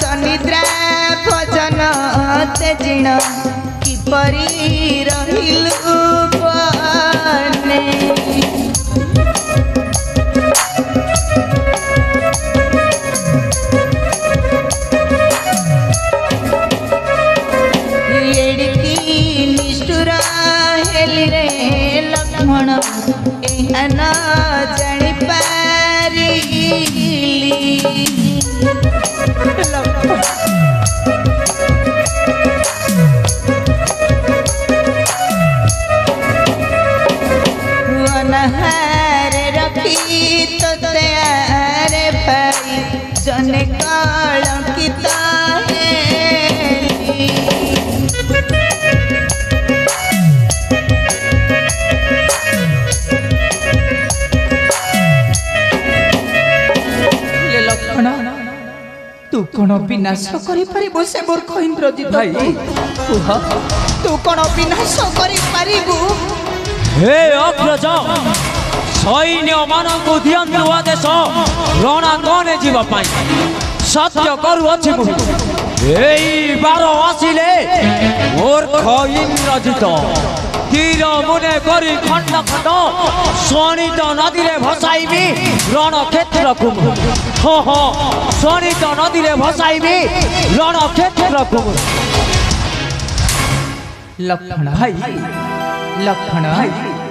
सनिद्रा भजन तेजिण किपरि रहिलु बने एड़की निष्ठुर हेली रे लक्ष्मण एहा न जानि पारिली अनहार रखी तो तैयार भाई जने कलंकित लक्ष्मण तू कौन विनाश करि परिबो से मूर्ख इंद्रजित भाई तू कौन विनाश करि परिबो हे अग्रज सैन्य मानक दियंतु आदेश रणांगने जीवा पाई सत्य करूअछि मु एई बार आसिले मूर्ख इंद्रजित तीर मुने करी खंड खंड शोणित नदी रे भसाइबी रण क्षेत्र को शोणित नदी रे भसाइबी रण क्षेत्र को लक्ष्मण भाई लक्ष्मण भाई